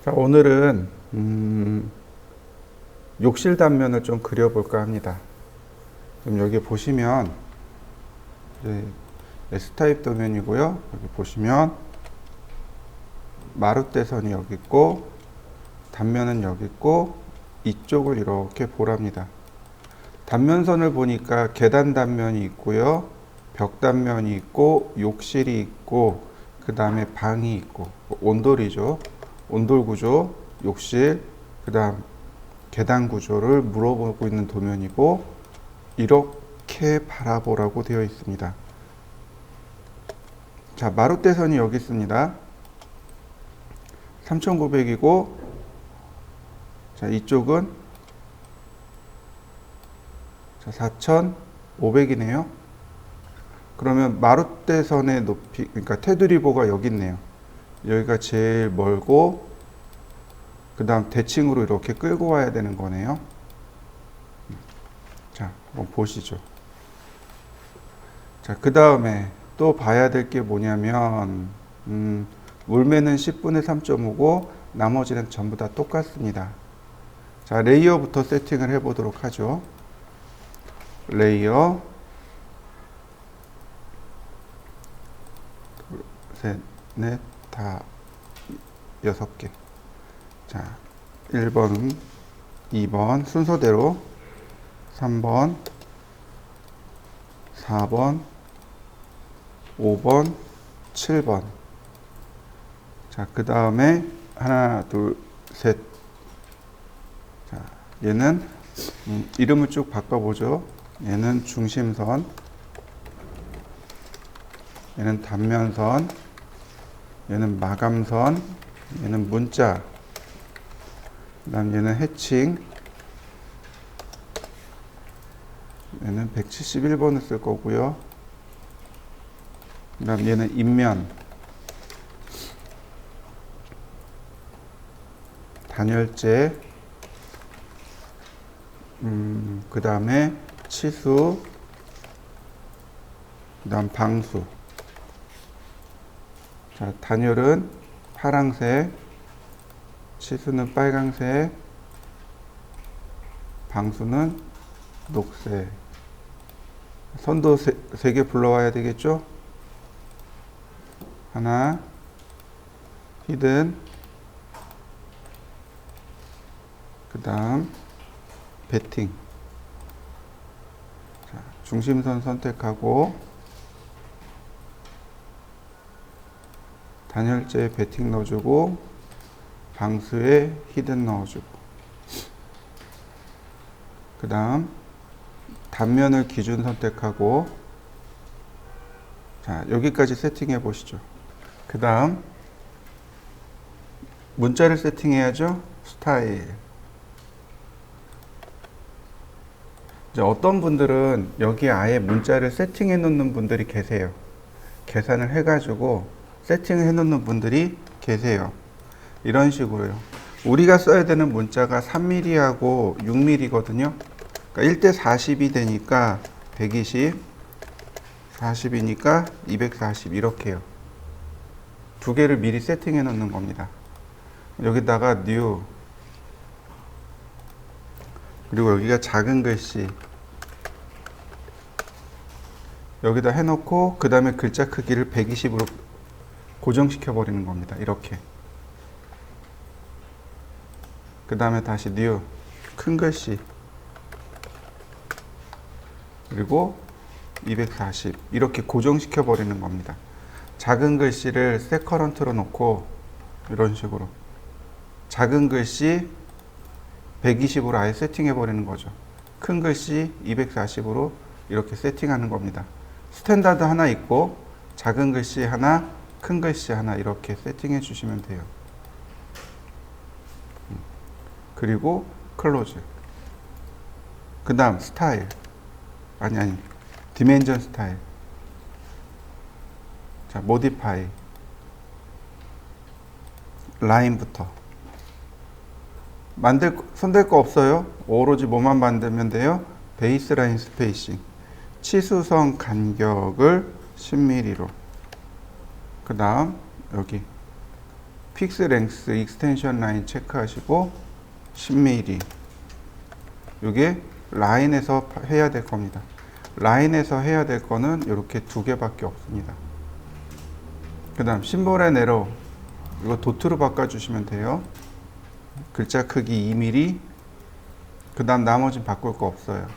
자, 오늘은 욕실 단면을 좀 그려볼까 합니다. 그럼 여기 보시면 이제 S타입 도면이고요. 여기 보시면 마룻대선이 여기 있고 단면은 여기 있고 이쪽을 이렇게 보랍니다. 단면선을 보니까 계단 단면이 있고요. 벽 단면이 있고 욕실이 있고 그 다음에 방이 있고 온돌이죠. 온돌 구조, 욕실, 그 다음 계단 구조를 물어보고 있는 도면이고 이렇게 바라보라고 되어 있습니다. 자, 마룻대선이 여기 있습니다. 3900이고 자, 이쪽은 자, 4500이네요. 그러면 마룻대선의 높이, 그러니까 테두리보가 여기 있네요. 여기가 제일 멀고 그 다음 대칭으로 이렇게 끌고 와야 되는 거네요. 자, 한번 보시죠. 자, 그 다음에 또 봐야 될 게 뭐냐면 울매는 10분의 3.5고 나머지는 전부 다 똑같습니다. 자, 레이어부터 세팅을 해 보도록 하죠. 레이어 둘, 셋, 넷, 다 6개. 자, 1번, 2번 순서대로 3번, 4번, 5번, 7번. 자, 그 다음에 하나, 둘, 셋. 자, 얘는 이름을 쭉 바꿔보죠. 얘는 중심선, 얘는 단면선, 얘는 마감선, 얘는 문자, 그 다음 얘는 해칭, 얘는 171번을 쓸 거고요. 그 다음 얘는 인면, 단열재, 그 다음에 치수, 그 다음 방수. 자, 단열은 파랑색, 치수는 빨강색, 방수는 녹색. 선도 3개 불러와야 되겠죠? 하나, 히든, 그 다음 배팅. 자, 중심선 선택하고 단열재에 배팅 넣어주고 방수에 히든 넣어주고 그 다음 단면을 기준 선택하고 자, 여기까지 세팅해 보시죠. 그 다음 문자를 세팅해야죠. 스타일. 이제 어떤 분들은 여기 아예 문자를 세팅해 놓는 분들이 계세요. 계산을 해가지고 세팅을 해 놓는 분들이 계세요. 이런 식으로요. 우리가 써야 되는 문자가 3mm하고 6mm거든요. 그러니까 1대 40이 되니까 120, 40이니까 240 이렇게요. 두 개를 미리 세팅해 놓는 겁니다. 여기다가 new 그리고 여기가 작은 글씨 여기다 해놓고 그 다음에 글자 크기를 120으로 고정시켜 버리는 겁니다. 이렇게 그 다음에 다시 new 큰 글씨 그리고 240 이렇게 고정시켜 버리는 겁니다. 작은 글씨를 세커런트로 놓고 이런 식으로 작은 글씨 120으로 아예 세팅해 버리는 거죠. 큰 글씨 240으로 이렇게 세팅하는 겁니다. 스탠다드 하나 있고 작은 글씨 하나 큰 글씨 하나 이렇게 세팅해 주시면 돼요. 그리고 클로즈 그 다음 스타일 아니 디멘전 스타일 자 모디파이 라인부터 손댈 거 없어요. 오로지 뭐만 만들면 돼요. 베이스라인 스페이싱 치수선 간격을 10mm로 그 다음 여기 픽스 랭스 익스텐션 라인 체크하시고 10mm. 이게 라인에서 해야 될 겁니다. 라인에서 해야 될 거는 이렇게 두 개밖에 없습니다. 그 다음 심볼 앤 에러, 이거 도트로 바꿔주시면 돼요. 글자 크기 2mm. 그 다음 나머지는 바꿀 거 없어요.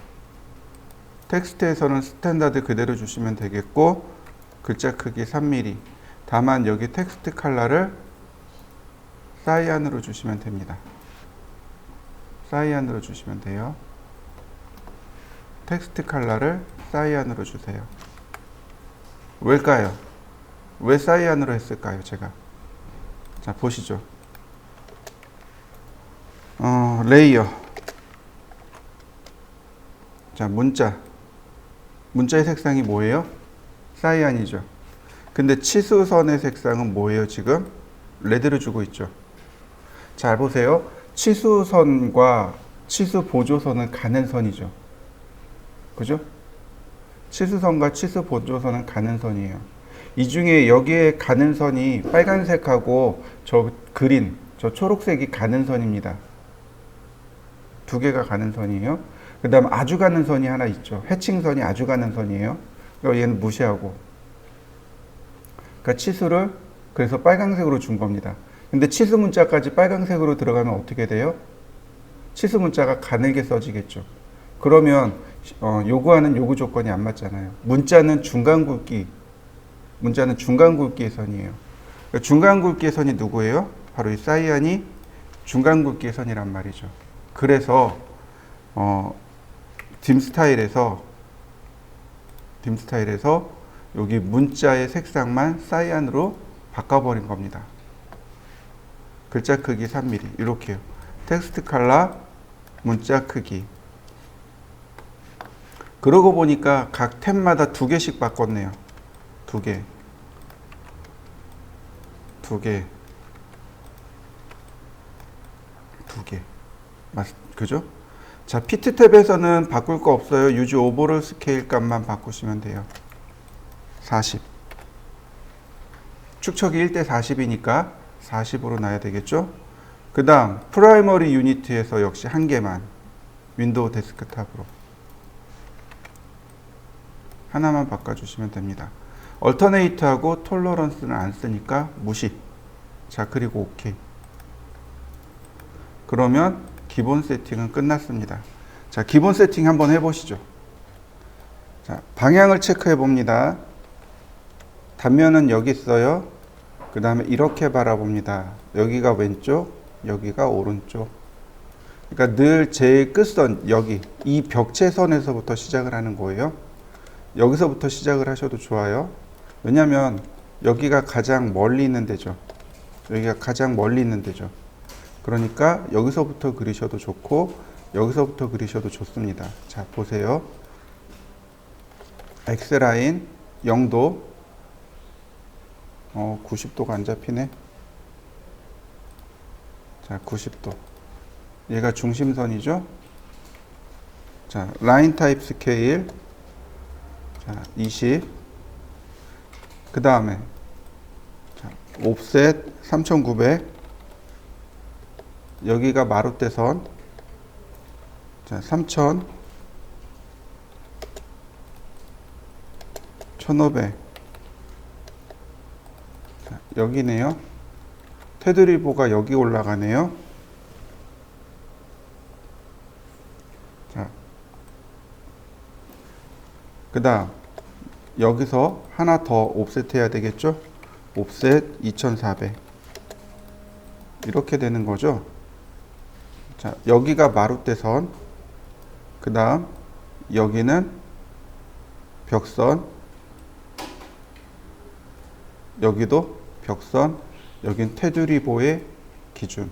텍스트에서는 스탠다드 그대로 주시면 되겠고, 글자 크기 3mm. 다만 여기 텍스트 컬러를 사이안으로 주시면 됩니다. 사이안으로 주시면 돼요. 텍스트 컬러를 사이안으로 주세요. 왜일까요? 왜 사이안으로 했을까요, 제가? 자, 보시죠. 레이어. 자, 문자의 색상이 뭐예요? 사이안이죠. 근데 치수선의 색상은 뭐예요, 지금? 레드를 주고 있죠. 잘 보세요. 치수선과 치수 보조선은 가는 선이죠. 그죠? 치수선과 치수 보조선은 가는 선이에요. 이 중에 여기에 가는 선이 빨간색하고 저 그린, 저 초록색이 가는 선입니다. 두 개가 가는 선이에요. 그 다음 아주 가는 선이 하나 있죠. 해칭선이 아주 가는 선이에요. 얘는 무시하고. 그러니까 치수를 그래서 빨간색으로 준 겁니다. 근데 치수 문자까지 빨간색으로 들어가면 어떻게 돼요? 치수 문자가 가늘게 써지겠죠. 그러면 요구하는 요구 조건이 안 맞잖아요. 문자는 중간 굵기의 선이에요. 중간 굵기의 선이 누구예요? 바로 이 사이안이 중간 굵기의 선이란 말이죠. 그래서 딤 스타일에서 여기 문자의 색상만 사이안으로 바꿔버린 겁니다. 글자 크기 3mm 이렇게요. 텍스트 컬러, 문자 크기. 그러고 보니까 각 탭마다 두 개씩 바꿨네요. 두 개. 그죠? 자, 피트 탭에서는 바꿀 거 없어요. 유지 오버롤 스케일 값만 바꾸시면 돼요. 40. 축척이 1대 40이니까 40으로 놔야 되겠죠? 그 다음 프라이머리 유니트에서 역시 한 개만 윈도우 데스크탑으로 하나만 바꿔주시면 됩니다. 얼터네이트하고 톨러런스는 안 쓰니까 무시. 자, 그리고 OK. 그러면 기본 세팅은 끝났습니다. 자, 기본 세팅 한번 해보시죠. 자, 방향을 체크해 봅니다. 단면은 여기 있어요. 그 다음에 이렇게 바라봅니다. 여기가 왼쪽, 여기가 오른쪽. 그러니까 늘 제일 끝선, 여기 이 벽체선에서부터 시작을 하는 거예요. 여기서부터 시작을 하셔도 좋아요. 왜냐면 여기가 가장 멀리 있는 데죠. 여기가 가장 멀리 있는 데죠. 그러니까 여기서부터 그리셔도 좋고 여기서부터 그리셔도 좋습니다. 자, 보세요. X라인 0도 90도가 안 잡히네. 자, 90도. 얘가 중심선이죠. 자, 라인 타입 스케일. 자, 20. 그 다음에 옵셋 3900. 여기가 마룻대선. 자, 3000. 1500. 자, 여기네요. 테두리보가 여기 올라가네요. 자, 그 다음 여기서 하나 더 옵셋 해야 되겠죠? 옵셋 2400. 이렇게 되는 거죠. 자, 여기가 마룻대선. 그 다음 여기는 벽선. 여기도 벽선. 여긴 테두리보의 기준.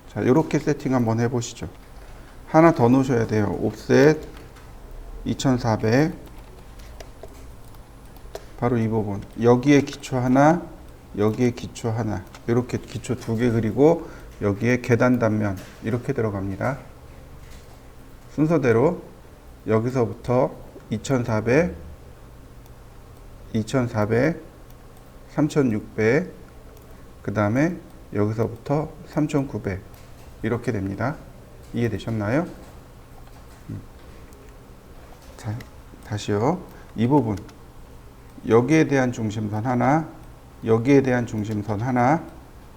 자, 이렇게 세팅 한번 해보시죠. 하나 더 놓으셔야 돼요. 옵셋 2400. 바로 이 부분. 여기에 기초 하나, 여기에 기초 하나. 이렇게 기초 두 개 그리고 여기에 계단 단면 이렇게 들어갑니다. 순서대로 여기서부터 2400, 2400, 3600, 그 다음에 여기서부터 3,900 이렇게 됩니다. 이해되셨나요? 자, 다시요. 이 부분 여기에 대한 중심선 하나, 여기에 대한 중심선 하나,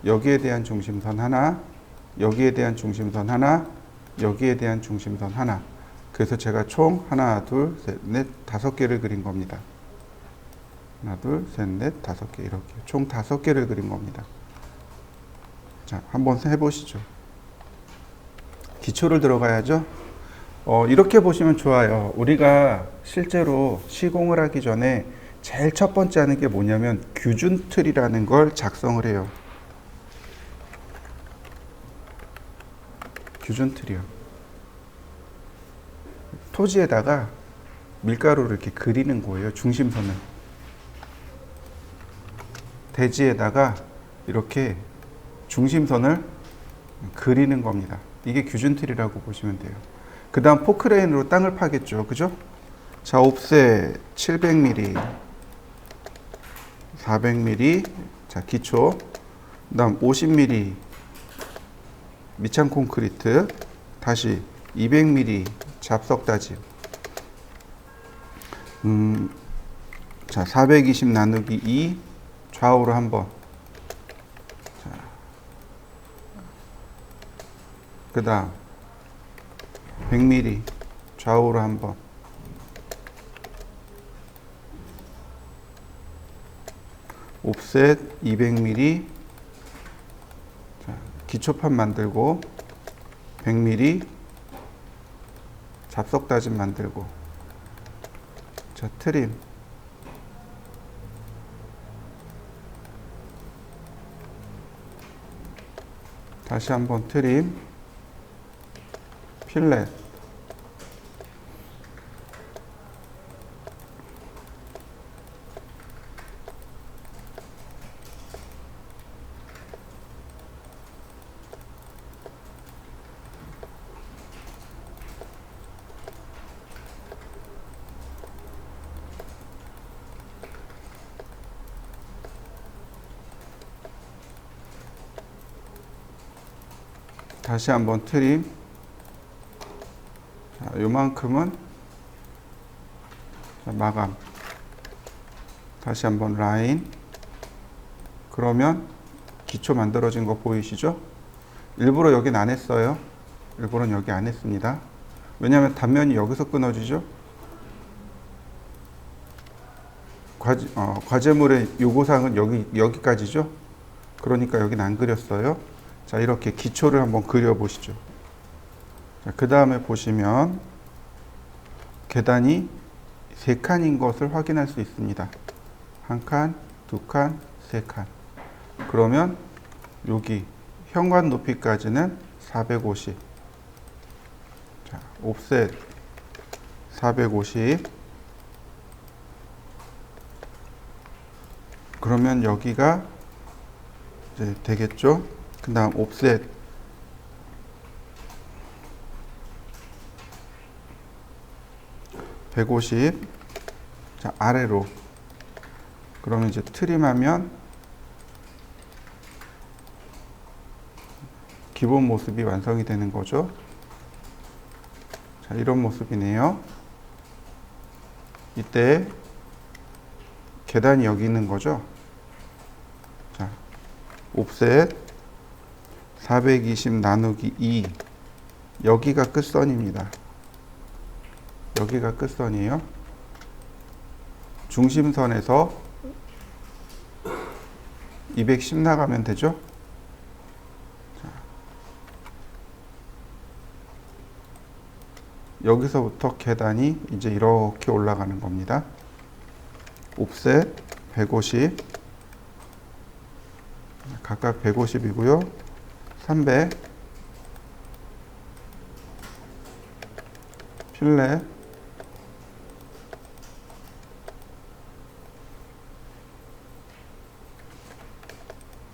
여기에 대한 중심선 하나, 여기에 대한 중심선 하나, 여기에 대한 중심선 하나. 그래서 제가 총 하나, 둘, 셋, 넷, 5개를 그린 겁니다. 하나, 둘, 셋, 넷, 5개 이렇게 총 5개를 그린 겁니다. 자, 한번 해보시죠. 기초를 들어가야죠. 이렇게 보시면 좋아요. 우리가 실제로 시공을 하기 전에 제일 첫 번째 하는 게 뭐냐면 규준 틀이라는 걸 작성을 해요. 규준 틀이요. 토지에다가 밀가루를 이렇게 그리는 거예요. 중심선을. 대지에다가 이렇게 중심선을 그리는 겁니다. 이게 규준 틀이라고 보시면 돼요. 그 다음 포크레인으로 땅을 파겠죠. 그죠? 자, 옵셋 700mm, 400mm, 자, 기초. 그 다음 50mm 밑창 콘크리트, 다시 200mm 잡석 다짐. 자, 420 나누기 2 좌우로 한번. 자, 그 다음 100mm 좌우로 한번. 옵셋 200mm. 자, 기초판 만들고 100mm 잡석 다짐 만들고. 자, 트림. 다시 한번 트림. 필렛. 다시 한번 트림. 자, 요만큼은 자, 마감. 다시 한번 라인. 그러면 기초 만들어진 거 보이시죠? 일부러 여긴 안 했어요. 일부러는 여기 안 했습니다. 왜냐하면 단면이 여기서 끊어지죠. 과제물의 요구사항은 여기까지죠. 그러니까 여긴 안 그렸어요. 자, 이렇게 기초를 한번 그려보시죠. 자, 그 다음에 보시면 계단이 3칸인 것을 확인할 수 있습니다. 1칸, 2칸, 3칸. 그러면 여기 현관 높이까지는 450. 자, 옵셋 450. 그러면 여기가 이제 되겠죠? 그 다음 옵셋 150. 자, 아래로. 그러면 이제 트림하면 기본 모습이 완성이 되는 거죠. 자, 이런 모습이네요. 이때 계단이 여기 있는 거죠. 자, 옵셋 420 나누기 2. 여기가 끝선입니다. 여기가 끝선이에요. 중심선에서 210 나가면 되죠. 자, 여기서부터 계단이 이제 이렇게 올라가는 겁니다. 옵셋 150. 각각 150이고요. 300. 필렛.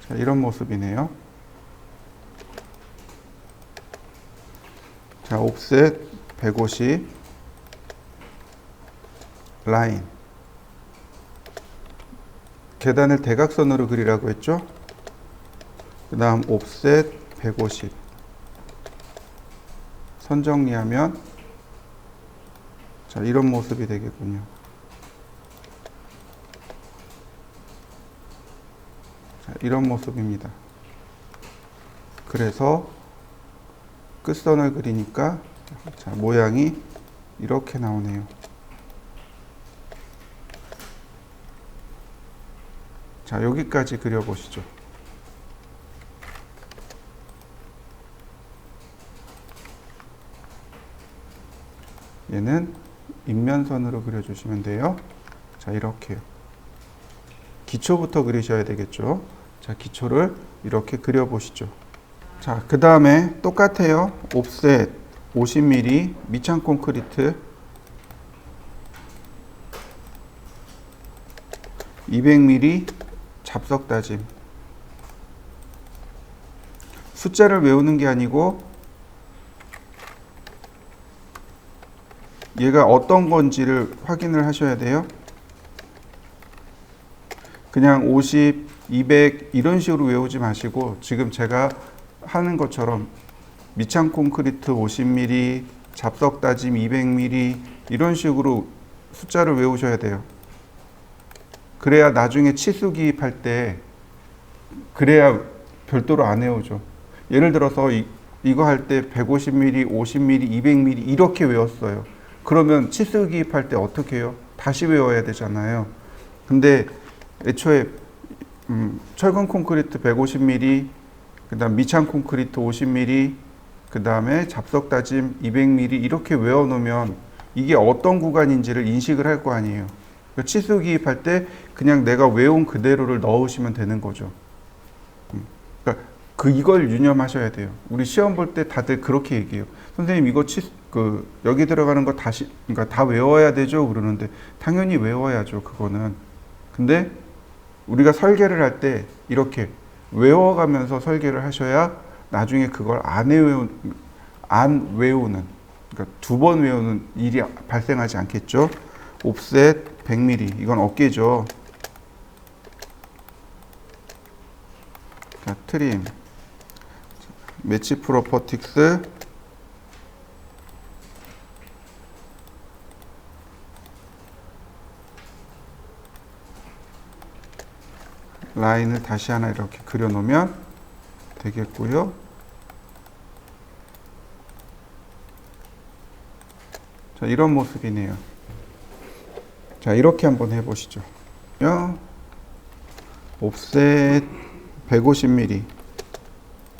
자, 이런 모습이네요. 자, 옵셋 150. 라인. 계단을 대각선으로 그리라고 했죠. 그 다음 옵셋 150. 선 정리하면 자, 이런 모습이 되겠군요. 자, 이런 모습입니다. 그래서 끝선을 그리니까 자, 모양이 이렇게 나오네요. 자, 여기까지 그려보시죠. 얘는 인면선으로 그려주시면 돼요. 자, 이렇게요. 기초부터 그리셔야 되겠죠. 자, 기초를 이렇게 그려보시죠. 자, 그 다음에 똑같아요. 옵셋 50mm 미창 콘크리트 200mm 잡석 다짐. 숫자를 외우는 게 아니고 얘가 어떤 건지를 확인을 하셔야 돼요. 그냥 50, 200 이런 식으로 외우지 마시고 지금 제가 하는 것처럼 미창 콘크리트 50mm, 잡석 다짐 200mm 이런 식으로 숫자를 외우셔야 돼요. 그래야 나중에 치수 기입할 때 그래야 별도로 안 외우죠. 예를 들어서 이거 할 때 150mm, 50mm, 200mm 이렇게 외웠어요. 그러면 치수 기입할 때 어떻게 해요? 다시 외워야 되잖아요. 근데 애초에 철근 콘크리트 150mm, 그 다음 미창 콘크리트 50mm, 그 다음에 잡석 다짐 200mm 이렇게 외워놓으면 이게 어떤 구간인지를 인식을 할 거 아니에요. 치수 기입할 때 그냥 내가 외운 그대로를 넣으시면 되는 거죠. 그러니까 이걸 유념하셔야 돼요. 우리 시험 볼 때 다들 그렇게 얘기해요. 선생님 이거 여기 들어가는 거 다시 그러니까 다 외워야 되죠? 그러는데 당연히 외워야죠. 그거는. 근데 우리가 설계를 할 때 이렇게 외워가면서 설계를 하셔야 나중에 그걸 안 외우는 그러니까 두 번 외우는 일이 발생하지 않겠죠. 옵셋 100mm 이건 어깨죠. 자, 트림 매치 프로퍼틱스 라인을 다시 하나 이렇게 그려 놓으면 되겠고요. 자, 이런 모습이네요. 자, 이렇게 한번 해보시죠. 옵셋 150mm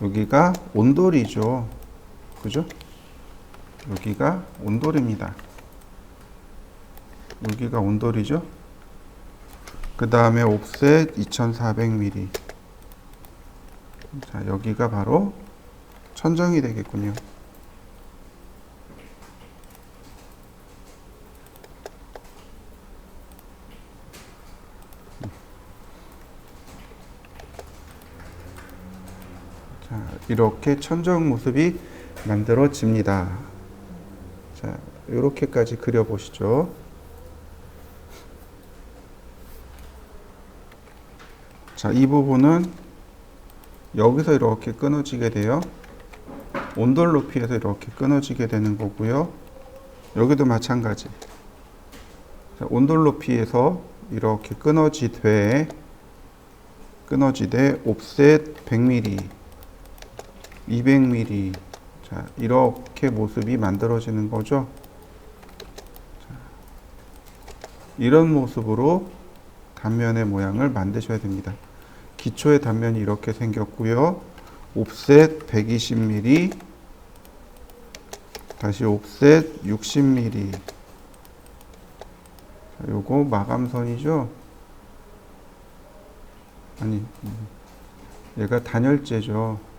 여기가 온돌이죠. 그죠? 여기가 온돌입니다. 여기가 온돌이죠. 그 다음에 옵셋 2400mm 자, 여기가 바로 천정이 되겠군요. 자, 이렇게 천정 모습이 만들어집니다. 자, 이렇게까지 그려보시죠. 자, 이 부분은 여기서 이렇게 끊어지게 돼요. 온돌 높이에서 이렇게 끊어지게 되는 거고요. 여기도 마찬가지. 자, 온돌 높이에서 이렇게 끊어지되 옵셋 100mm, 200mm 자, 이렇게 모습이 만들어지는 거죠. 자, 이런 모습으로 단면의 모양을 만드셔야 됩니다. 기초의 단면이 이렇게 생겼고요. 옵셋 120mm 다시 옵셋 60mm 자, 요거 마감선이죠. 아니 얘가 단열재죠.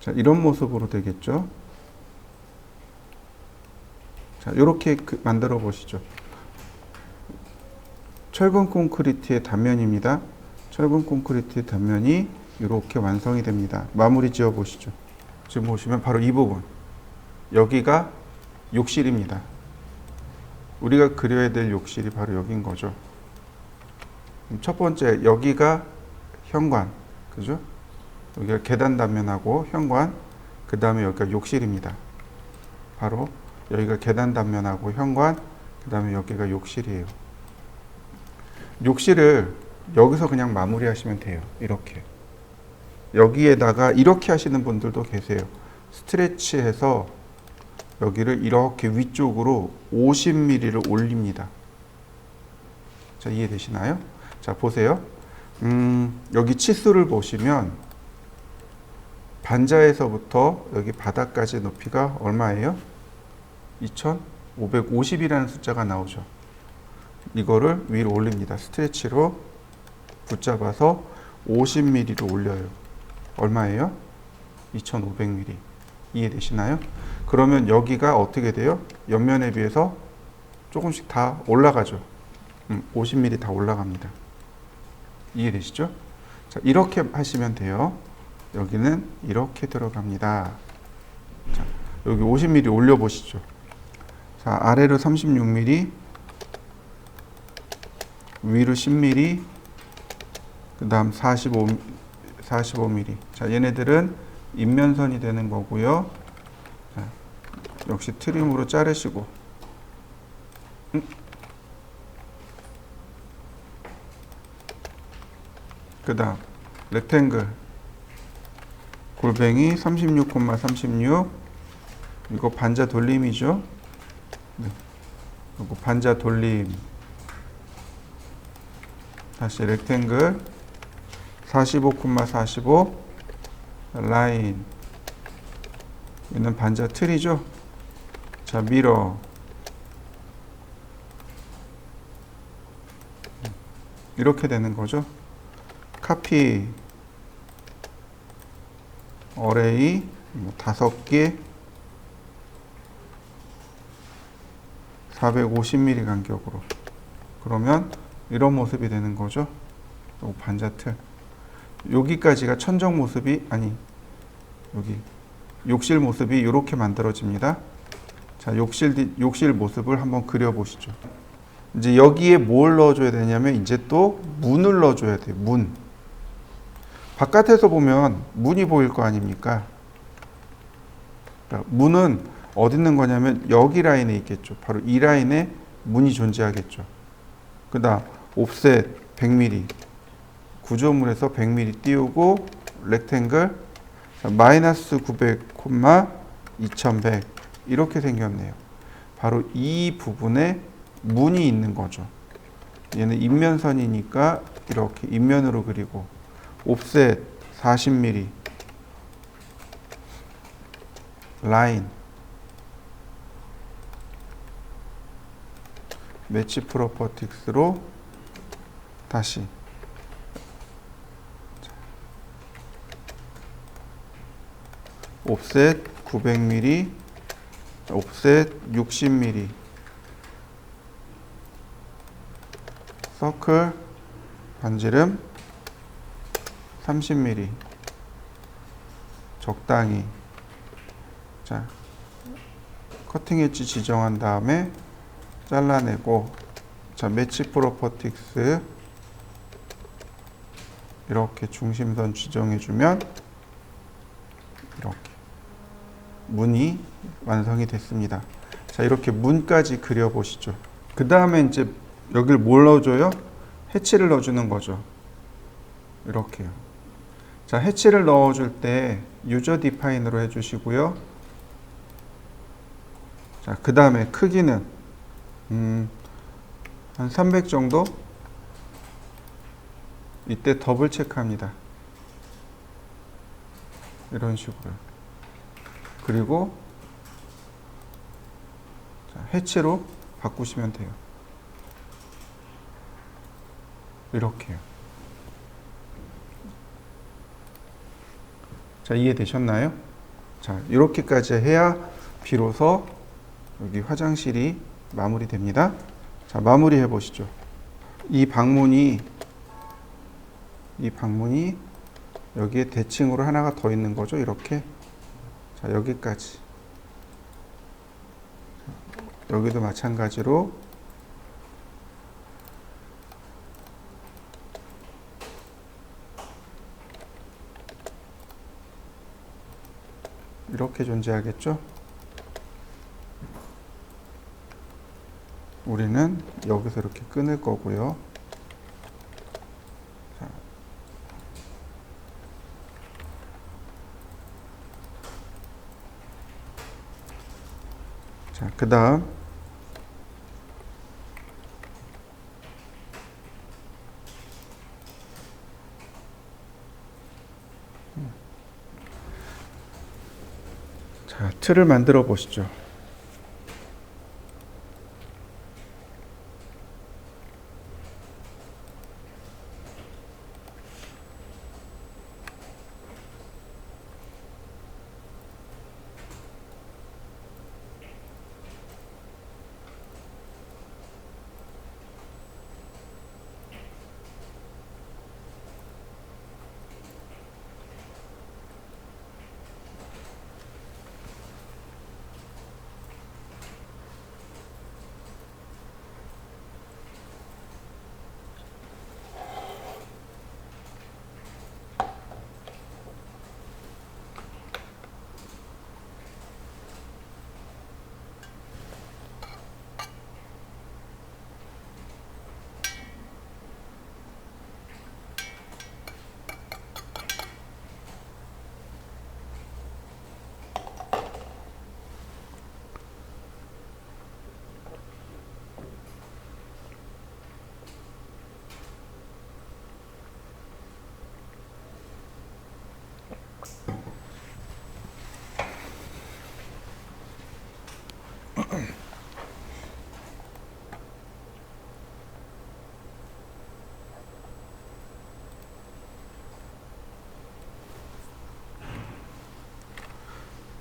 자, 이런 모습으로 되겠죠. 자, 이렇게 만들어 보시죠. 철근 콘크리트의 단면입니다. 철근 콘크리트의 단면이 이렇게 완성이 됩니다. 마무리 지어 보시죠. 지금 보시면 바로 이 부분. 여기가 욕실입니다. 우리가 그려야 될 욕실이 바로 여긴 거죠. 첫 번째, 여기가 현관. 그죠? 여기가 계단 단면하고 현관. 그 다음에 여기가 욕실입니다. 바로 여기가 계단 단면하고 현관. 그 다음에 여기가 욕실이에요. 욕실을 여기서 그냥 마무리 하시면 돼요. 이렇게. 여기에다가 이렇게 하시는 분들도 계세요. 스트레치해서 여기를 이렇게 위쪽으로 50mm를 올립니다. 자, 이해되시나요? 자, 보세요. 여기 치수를 보시면 반자에서부터 여기 바닥까지 높이가 얼마예요? 2550이라는 숫자가 나오죠. 이거를 위로 올립니다. 스트레치로 붙잡아서 50mm로 올려요. 얼마예요? 2500mm. 이해되시나요? 그러면 여기가 어떻게 돼요? 옆면에 비해서 조금씩 다 올라가죠. 50mm 다 올라갑니다. 이해되시죠? 자, 이렇게 하시면 돼요. 여기는 이렇게 들어갑니다. 자, 여기 50mm 올려보시죠. 자, 아래로 36mm, 위로 10mm, 그 다음 45mm. 자, 얘네들은 인면선이 되는 거고요. 자, 역시 트림으로 자르시고. 그 다음 렉탱글 골뱅이 36,36. 이거 반자 돌림이죠. 네. 이거 반자 돌림. 다시 렉탱글 45,45 라인. 얘는 반자 틀이죠. 자, 미러. 이렇게 되는 거죠. 카피 어레이 5개 450mm 간격으로. 그러면 이런 모습이 되는 거죠. 요 반자 틀. 여기까지가 천정 모습이, 아니, 여기 욕실 모습이 이렇게 만들어집니다. 자, 욕실 모습을 한번 그려보시죠. 이제 여기에 뭘 넣어줘야 되냐면 이제 또 문을 넣어줘야 돼요. 문. 바깥에서 보면 문이 보일 거 아닙니까? 그러니까 문은 어디 있는 거냐면 여기 라인에 있겠죠. 바로 이 라인에 문이 존재하겠죠. 그 다음 옵셋 100mm. 구조물에서 100mm 띄우고 렉탱글 마이너스 900, 2100 이렇게 생겼네요. 바로 이 부분에 문이 있는 거죠. 얘는 인면선이니까 이렇게 인면으로 그리고 옵셋 40mm 라인 매치 프로퍼틱스로 다시 옵셋 900mm 옵셋 60mm 서클 반지름 30mm 적당히. 자, 커팅 엣지 지정한 다음에 잘라내고, 자, 매치 프로퍼틱스 이렇게 중심선 지정해주면 이렇게 문이 완성이 됐습니다. 자, 이렇게 문까지 그려보시죠. 그 다음에 이제 여기를 뭘 넣어줘요? 해치를 넣어주는 거죠. 이렇게요. 자, 해치를 넣어줄 때 유저 디파인으로 해주시고요. 자, 그 다음에 크기는 한 300 정도? 이때 더블 체크합니다. 이런 식으로. 그리고 자, 해치로 바꾸시면 돼요. 이렇게요. 자, 이해되셨나요? 자, 이렇게까지 해야 비로소 여기 화장실이 마무리됩니다. 자, 마무리해 보시죠. 이 방문이 여기에 대칭으로 하나가 더 있는 거죠. 이렇게 자, 여기까지. 여기도 마찬가지로 이렇게 존재하겠죠? 우리는 여기서 이렇게 끊을 거고요. 자, 그 다음 자, 틀을 만들어 보시죠.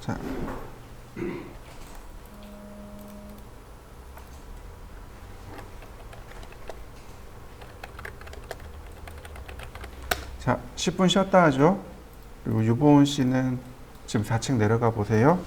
자, 자, 10분 쉬었다 하죠. 그리고 유보은 씨는 지금 4층 내려가 보세요.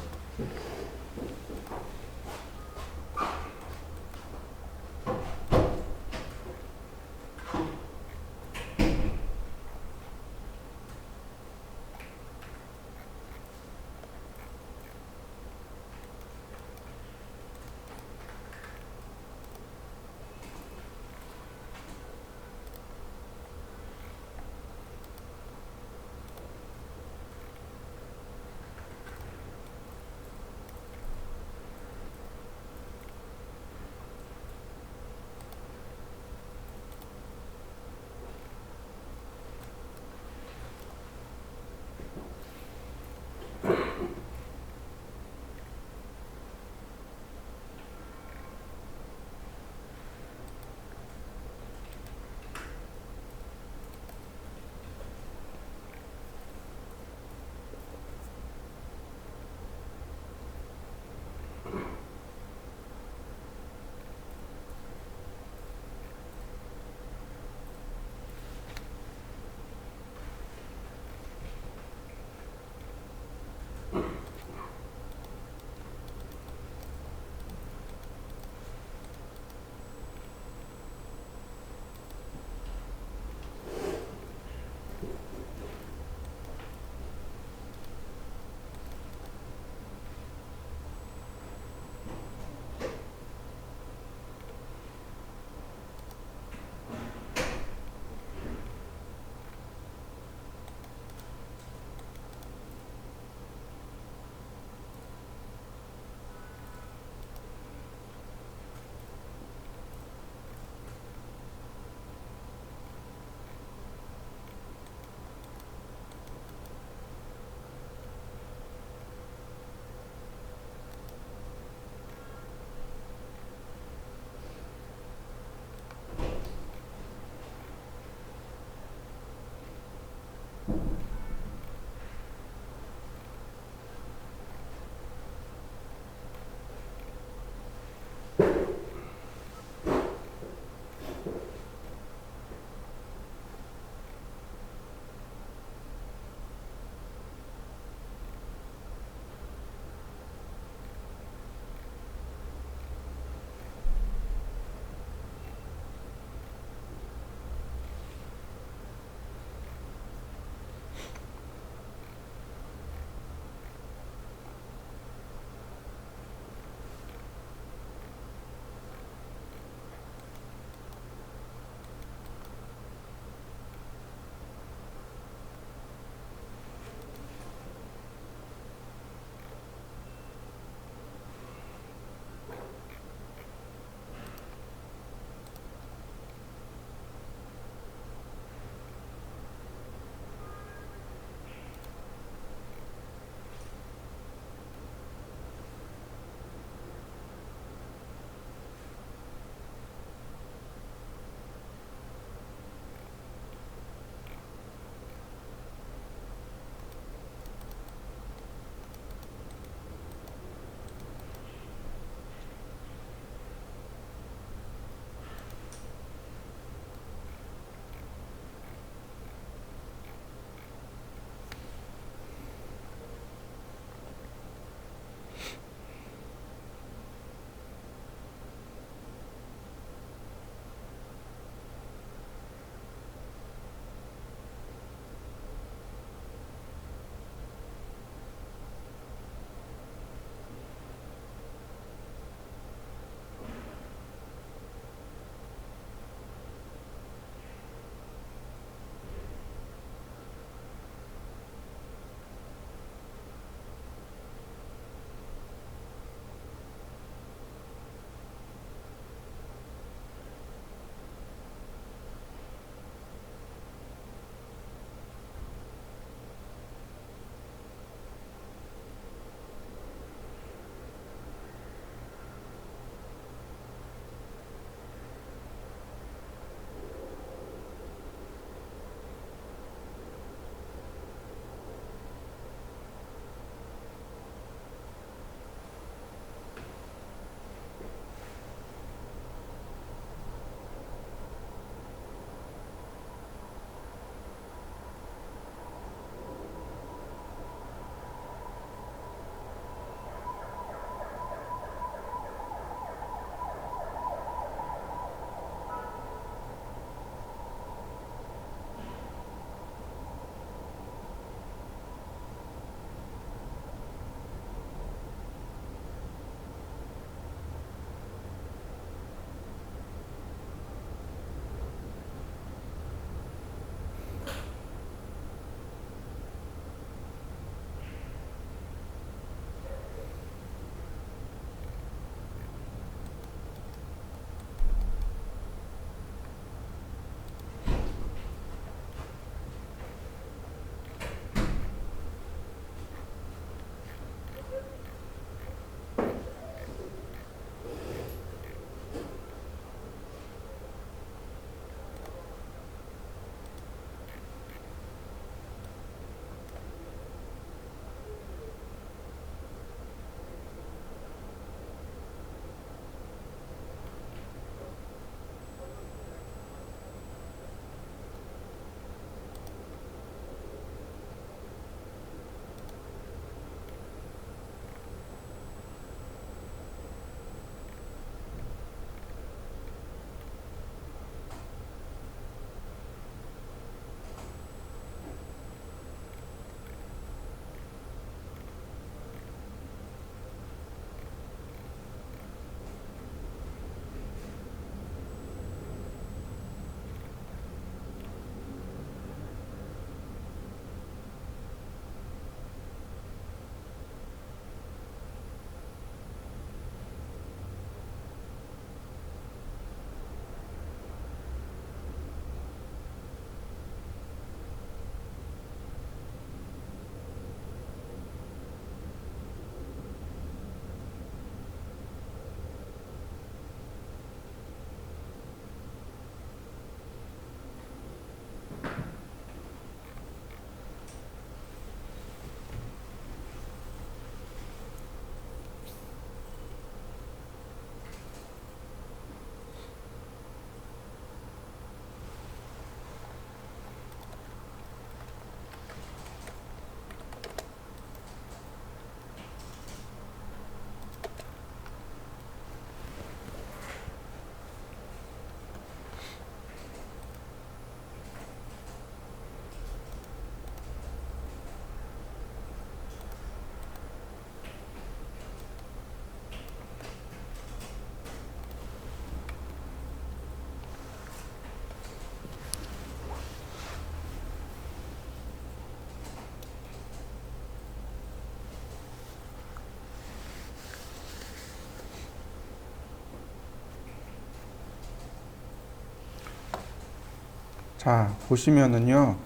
자, 보시면은요.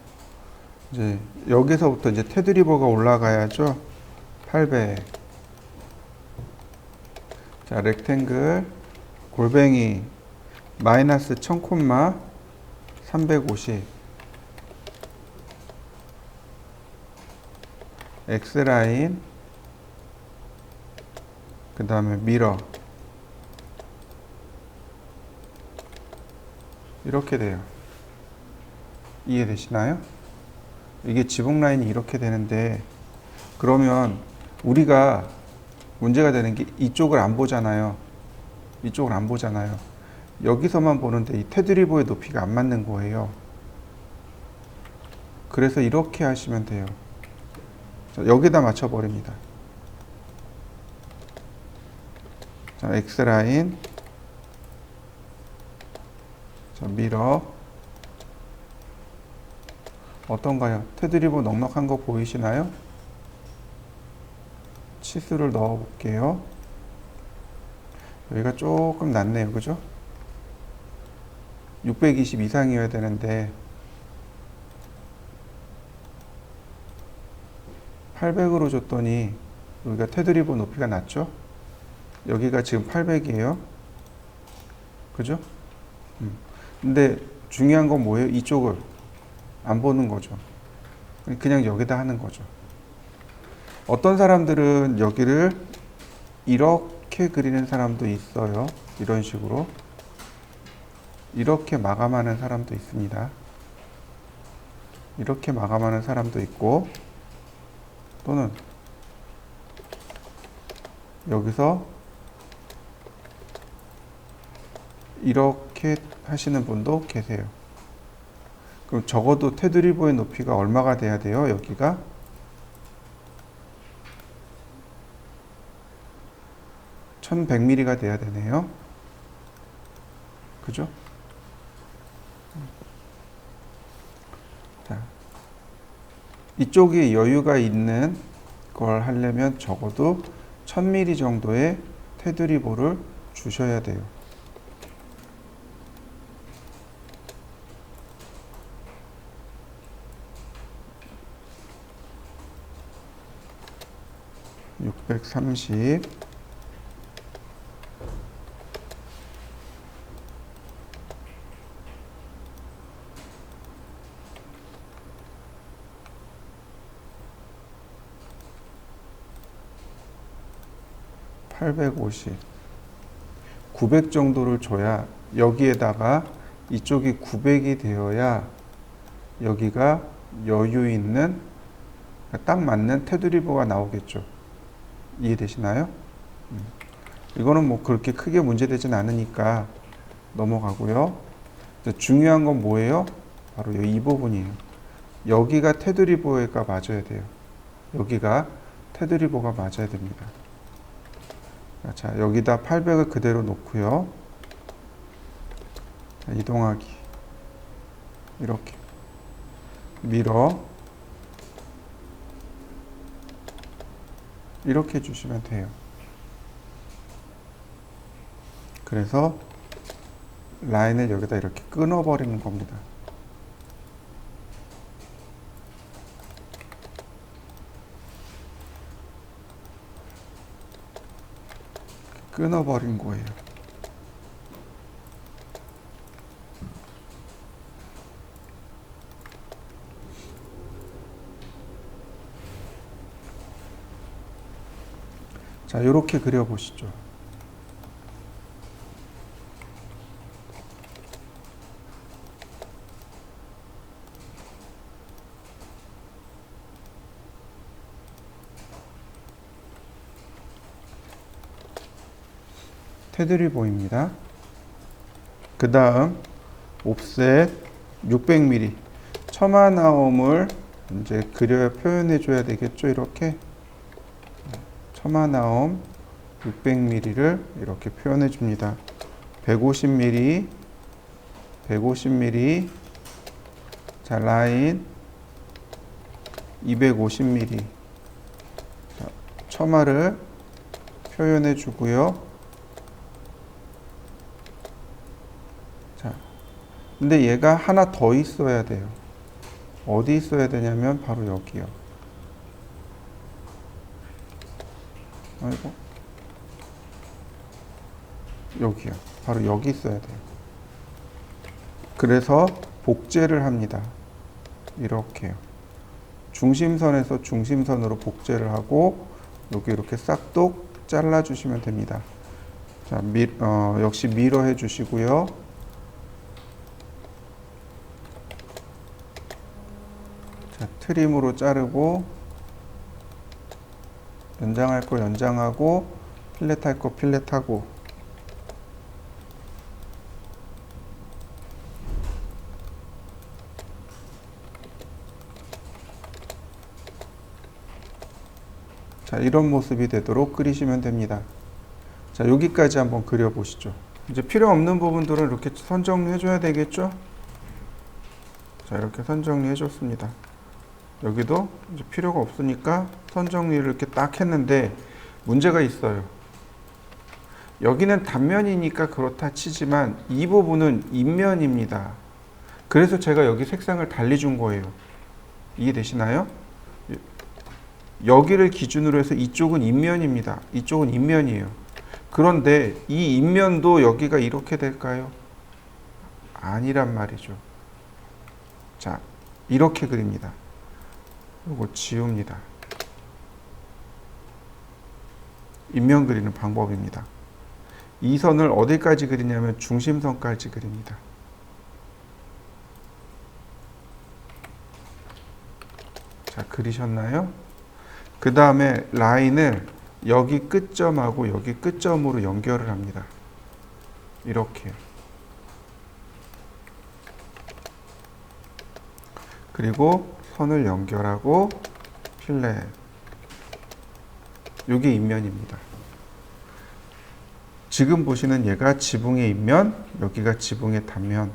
이제 여기서부터 이제 테드리버가 올라가야죠. 800. 자, 렉탱글 골뱅이 마이너스 1000 콤마 350. X라인 그 다음에 미러 이렇게 돼요. 이해되시나요? 이게 지붕 라인이 이렇게 되는데, 그러면 우리가 문제가 되는 게 이쪽을 안 보잖아요. 이쪽을 안 보잖아요. 여기서만 보는데 이 테드리버의 높이가 안 맞는 거예요. 그래서 이렇게 하시면 돼요. 자, 여기다 맞춰버립니다. 자, X라인, 자, 미러. 어떤가요? 테드리버 넉넉한 거 보이시나요? 치수를 넣어 볼게요. 여기가 조금 낮네요. 그죠? 620 이상이어야 되는데 800으로 줬더니 여기가 테드리버 높이가 낮죠? 여기가 지금 800이에요. 그죠? 근데 중요한 건 뭐예요? 이쪽을 안 보는 거죠. 그냥 여기다 하는 거죠. 어떤 사람들은 여기를 이렇게 그리는 사람도 있어요. 이런 식으로. 이렇게 마감하는 사람도 있습니다. 이렇게 마감하는 사람도 있고, 또는 여기서 이렇게 하시는 분도 계세요. 그럼 적어도 테드리버의 높이가 얼마가 돼야 돼요? 여기가 1100mm가 돼야 되네요. 그죠? 자, 이쪽에 여유가 있는 걸 하려면 적어도 1000mm 정도의 테드리버를 주셔야 돼요. (630) (850) 900 정도를 줘야, 여기에다가 이쪽이 900이 되어야 여기가 여유 있는 딱 맞는 테드리버가 나오겠죠. 이해되시나요? 이거는 뭐 그렇게 크게 문제되진 않으니까 넘어가고요. 중요한 건 뭐예요? 바로 이 부분이에요. 여기가 테드리버가 맞아야 돼요. 여기가 테드리버가 맞아야 됩니다. 자, 여기다 800을 그대로 놓고요. 자, 이동하기. 이렇게. 밀어. 이렇게 해주시면 돼요. 그래서 라인을 여기다 이렇게 끊어버리는 겁니다. 끊어버린 거예요. 자, 이렇게 그려보시죠. 테드리버입니다. 그 다음 옵셋 600mm 처마 나옴을 이제 그려야 표현해 줘야 되겠죠. 이렇게 처마 나옴 600mm를 이렇게 표현해 줍니다. 150mm 150mm 자, 라인 250mm 자, 처마를 표현해 주고요. 근데 얘가 하나 더 있어야 돼요. 어디 있어야 되냐면 바로 여기요. 아이고. 여기요. 바로 여기 있어야 돼요. 그래서 복제를 합니다. 이렇게요. 중심선에서 중심선으로 복제를 하고 여기 이렇게 싹둑 잘라주시면 됩니다. 자, 역시 미러 해주시고요. 자, 트림으로 자르고 연장할 거 연장하고 필렛할 거 필렛하고 자, 이런 모습이 되도록 그리시면 됩니다. 자, 여기까지 한번 그려보시죠. 이제 필요 없는 부분들은 이렇게 선 정리해 줘야 되겠죠? 자, 이렇게 선 정리해 줬습니다. 여기도 이제 필요가 없으니까 선 정리를 이렇게 딱 했는데 문제가 있어요. 여기는 단면이니까 그렇다 치지만 이 부분은 인면입니다. 그래서 제가 여기 색상을 달리 준 거예요. 이해되시나요? 여기를 기준으로 해서 이쪽은 인면입니다. 이쪽은 인면이에요. 그런데 이 인면도 여기가 이렇게 될까요? 아니란 말이죠. 자, 이렇게 그립니다. 이거 지웁니다. 인면 그리는 방법입니다. 이 선을 어디까지 그리냐면 중심선까지 그립니다. 자, 그리셨나요? 그 다음에 라인을 여기 끝점하고 여기 끝점으로 연결을 합니다. 이렇게. 그리고 선을 연결하고 필렛. 이게 인면입니다. 지금 보시는 얘가 지붕의 인면, 여기가 지붕의 단면.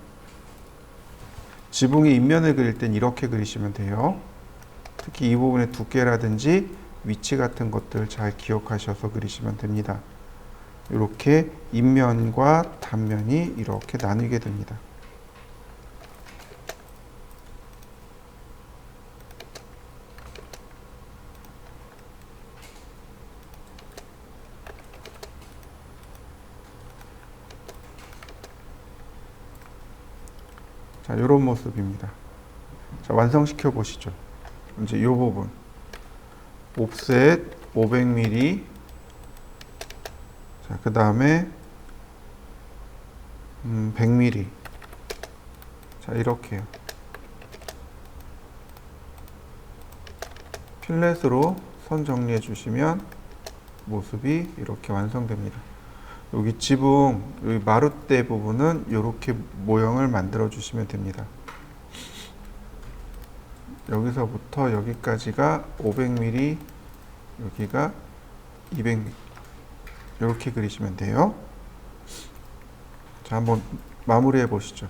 지붕의 인면을 그릴 땐 이렇게 그리시면 돼요. 특히 이 부분의 두께라든지 위치 같은 것들 잘 기억하셔서 그리시면 됩니다. 이렇게 인면과 단면이 이렇게 나뉘게 됩니다. 자, 이런 모습입니다. 자, 완성시켜 보시죠. 이제 이 부분 옵셋 500mm. 자, 그 다음에 100mm. 자, 이렇게요. 필렛으로 선 정리해 주시면 모습이 이렇게 완성됩니다. 여기 지붕, 여기 마룻대 부분은 이렇게 모형을 만들어 주시면 됩니다. 여기서부터 여기까지가 500mm, 여기가 200mm. 이렇게 그리시면 돼요. 자, 한번 마무리해 보시죠.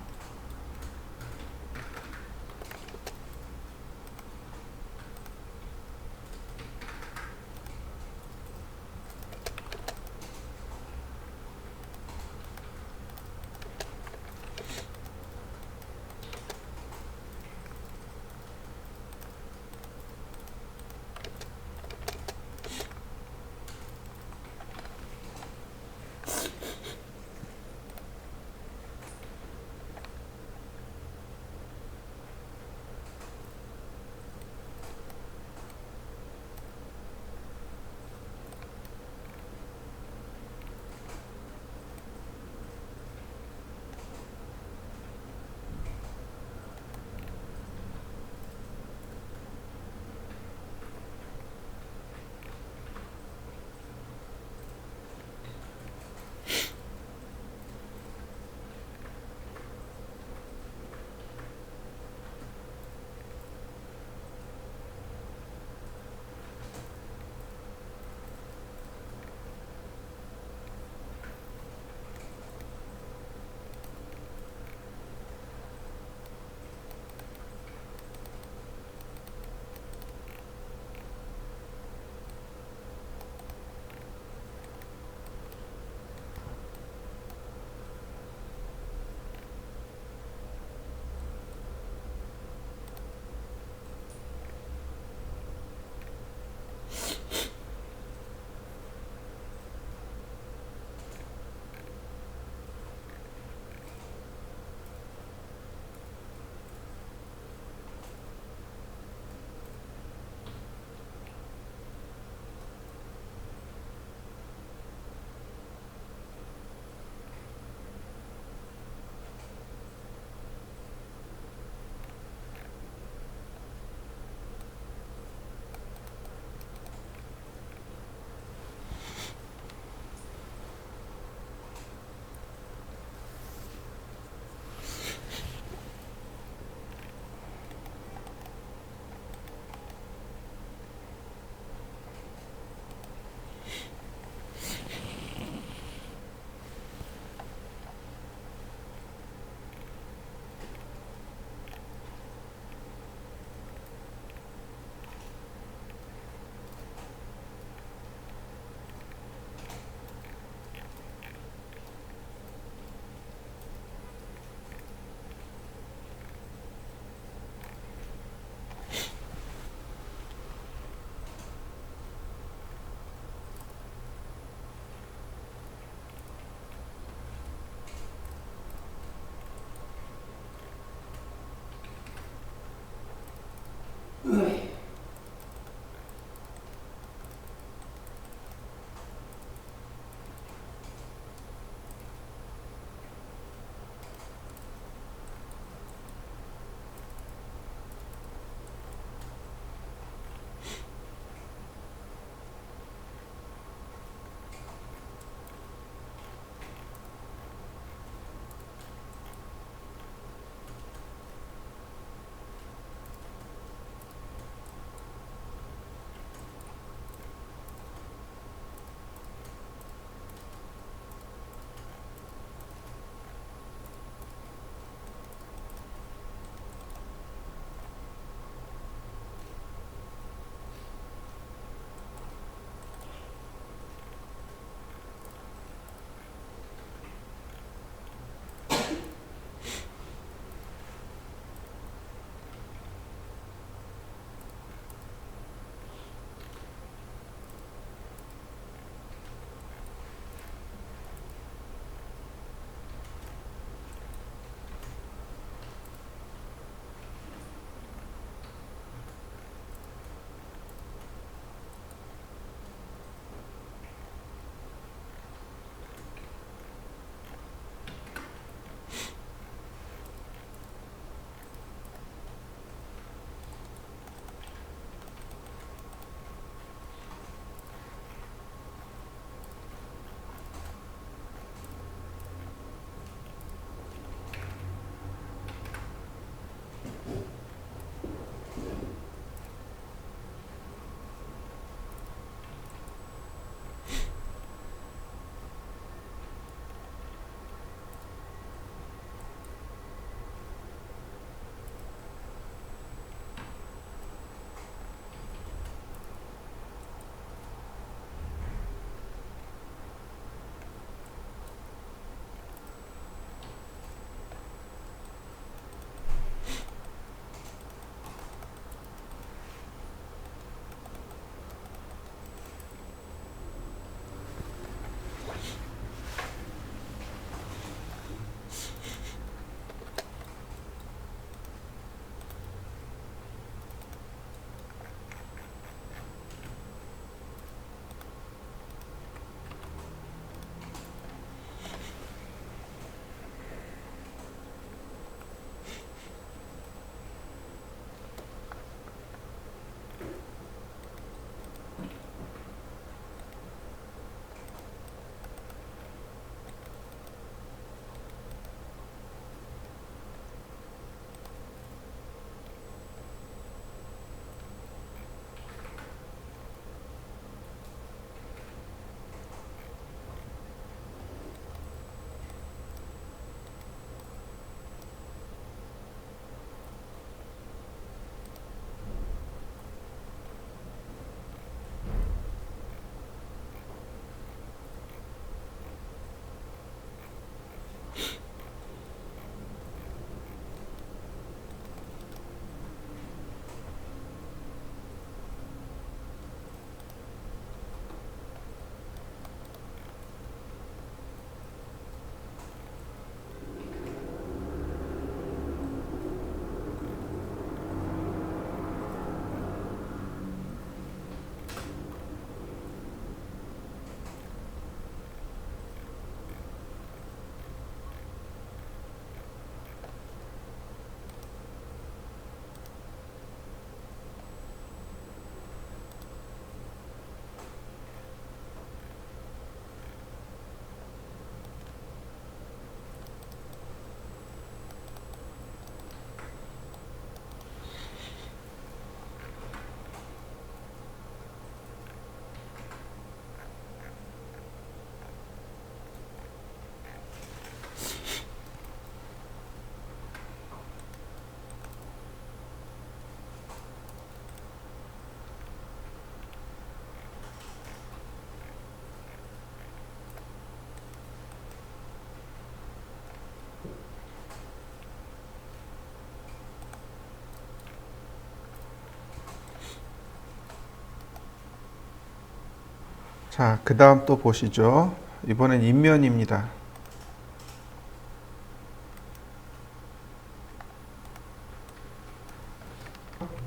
자, 그 다음 또 보시죠. 이번엔 인면입니다.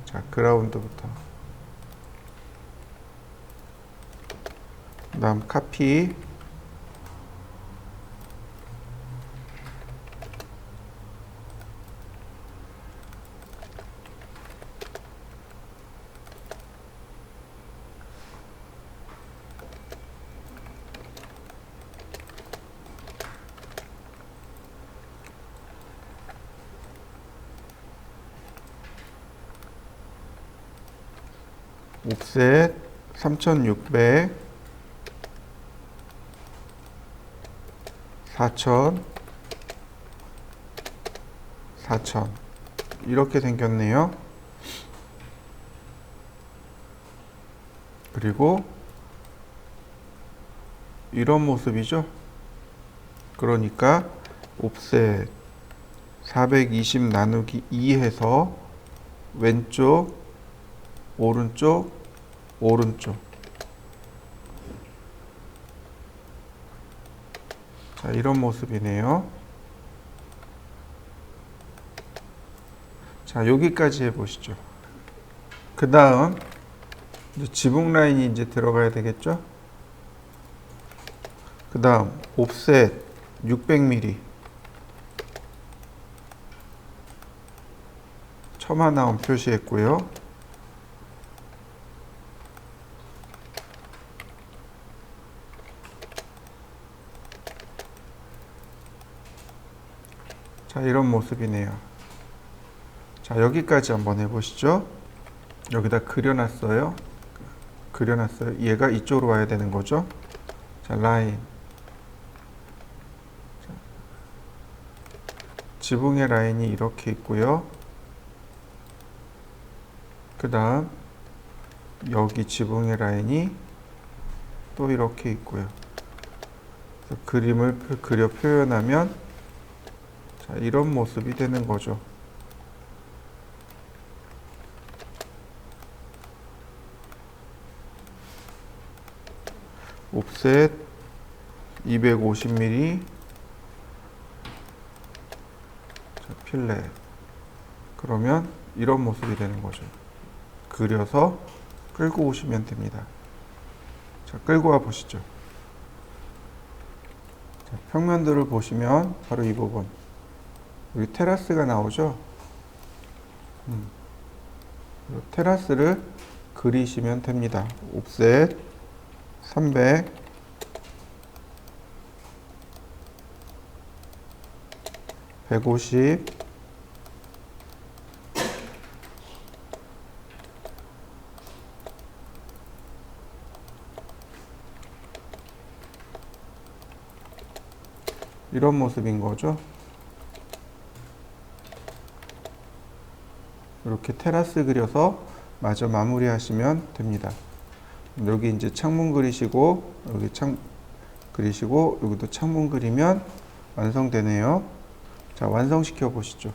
자, 그라운드부터. 그 다음 카피. 옵셋 3600 4000 4000 이렇게 생겼네요. 그리고 이런 모습이죠. 그러니까 옵셋 420 나누기 2 해서 왼쪽 오른쪽 오른쪽. 자, 이런 모습이네요. 자, 여기까지 해보시죠. 그 다음 지붕 라인이 이제 들어가야 되겠죠. 그 다음 옵셋 600mm 첨화 나온 표시했고요. 자, 이런 모습이네요. 자, 여기까지 한번 해보시죠. 여기다 그려놨어요. 얘가 이쪽으로 와야 되는 거죠. 자, 라인. 자, 지붕의 라인이 이렇게 있고요. 그 다음 여기 지붕의 라인이 또 이렇게 있고요. 그래서 그림을 그려 표현하면 자, 이런 모습이 되는 거죠. 옵셋 250mm 자, 필렛. 그러면 이런 모습이 되는 거죠. 그려서 끌고 오시면 됩니다. 자, 끌고 와 보시죠. 자, 평면들을 보시면 바로 이 부분. 여기 테라스가 나오죠. 테라스를 그리시면 됩니다. 옵셋 300 150 이런 모습인 거죠. 이렇게 테라스 그려서 마저 마무리 하시면 됩니다. 여기 이제 창문 그리시고 여기 그리시고 여기도 창문 그리면 완성되네요. 자, 완성시켜 보시죠.